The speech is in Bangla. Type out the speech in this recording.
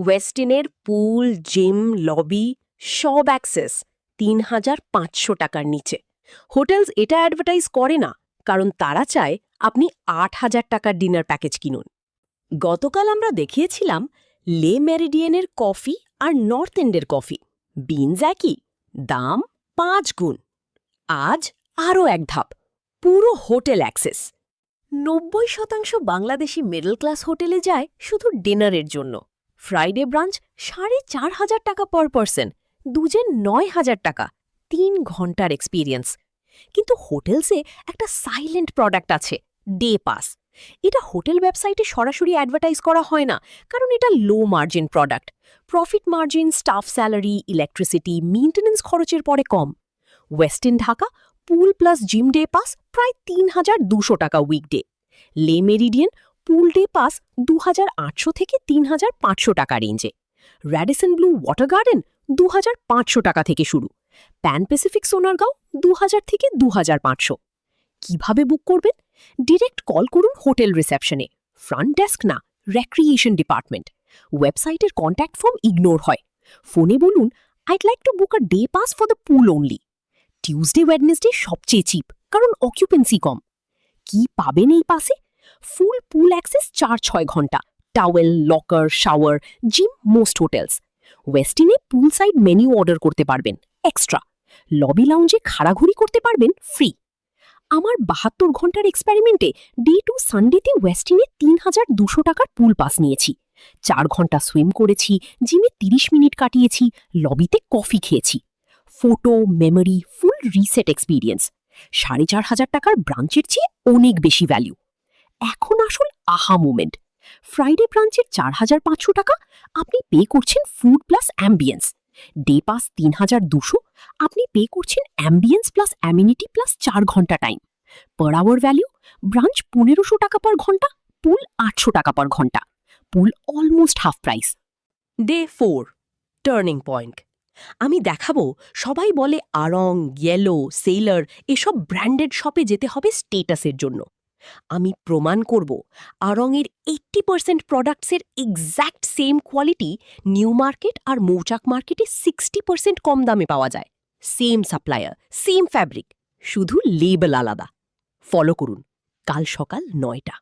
ওয়েস্টিনের পুল, জিম, লবি সব অ্যাক্সেস ৩,৫০০ টাকার নিচে। হোটেলস এটা অ্যাডভার্টাইজ করে না, কারণ তারা চায় আপনি ৮,০০০ টাকার ডিনার প্যাকেজ কিনুন। গতকাল আমরা দেখিয়েছিলাম লে মেরিডিয়ানের কফি আর নর্থ এন্ডের কফি। বিনস একই, দাম ৫ গুণ। আজ আরও এক ধাপ, পুরো hotel access. ৯০% Bangladeshi middle class হোটেলে যায় শুধু ডিনারের জন্য। ফ্রাইডে ব্রাঞ্চ ৪,৫০০ টাকা পার পারসন, দুজে ৯,০০০ টাকা, ৩ ঘন্টার এক্সপিরিয়েন্স। কিন্তু হোটেলসে একটা সাইলেন্ট প্রোডাক্ট আছে, ডে পাস। এটা হোটেল ওয়েবসাইটে সরাসরি অ্যাডভার্টাইজ করা হয় না, কারণ এটা low margin product. Profit margin, staff salary, electricity, maintenance খরচের পরে কম। Westin Dhaka pool plus gym day pass প্রায় ৩,২০০ টাকা weekday. Le Meridien pool day pass ২,৮০০ থেকে ৩,৫০০ টাকা রেঞ্জে। র্যাডিসন ব্লু ওয়াটার গার্ডেন ২,৫০০ টাকা থেকে শুরু। প্যান প্যাসিফিক সোনারগাঁও ২,০০০ থেকে ২,৫০০। কিভাবে বুক করবেন? ডিরেক্ট কল করুন হোটেল রিসেপশনে। ফ্রন্ট ডেস্ক না, রেক্রিয়েশন ডিপার্টমেন্ট। ওয়েবসাইটের কন্ট্যাক্ট ফর্ম ইগনোর হয়। ফোনে বলুন, I'd like to book a day pass for the pool only. Tuesday Wednesday সবচেয়ে চিপ, কারণ অকুপেন্সি কম। কি পাবেন এই পাসে? ফুল পুল অ্যাক্সেস ৪-৬ ঘন্টা, towel, locker, shower, gym most hotels. ওয়েস্টিনে পুল সাইড মেনু অর্ডার করতে পারবেন এক্সট্রা। লবি লাউঞ্জে খাড়াঘুড়ি করতে পারবেন ফ্রি। আমার ৭২ ঘন্টার এক্সপেরিমেন্টে ডে টু সানডেতে ওয়েস্টিনে ৩,২০০ টাকার পুল পাস নিয়েছি। ৪ ঘন্টা সুইম করেছি, জিমে ৩০ মিনিট কাটিয়েছি, লবিতে কফি খেয়েছি। ফটো, মেমোরি, ফুল রিসেট এক্সপিরিয়েন্স। ৪,৫০০ টাকার ব্রাঞ্চের চেয়ে অনেক বেশি ভ্যালু। এখন আসল আহা মোমেন্ট। ফ্রাইডে ব্রাঞ্চের ৪,৫০০ টাকা, আপনি পে করছেন food plus ambience. Day pass ৩,২০০, আপনি পে করছেন অ্যাম্বিয়েন্স প্লাস অ্যামিনিটি প্লাস ৪ ঘন্টা time. Per hour value, brunch ১৫০০ টাকা পার ঘন্টা, পুল ৮০০ টাকা পার ঘন্টা। Pool almost half price. Day 4, turning point. আমি দেখাবো, সবাই বলে আড়ং, ইয়েলো, সেইলার এসব ব্র্যান্ডেড শপে যেতে হবে স্টেটাসের জন্য। আমি প্রমাণ করব, আড়ংয়ের ৮০% প্রোডাক্টসের exact same quality New Market আর মৌচাক মার্কেটে 60% কম দামে পাওয়া যায়। সেম সাপ্লায়ার, সেম ফ্যাব্রিক, শুধু লেবেল আলাদা। ফলো করুন, কাল সকাল ৯টা।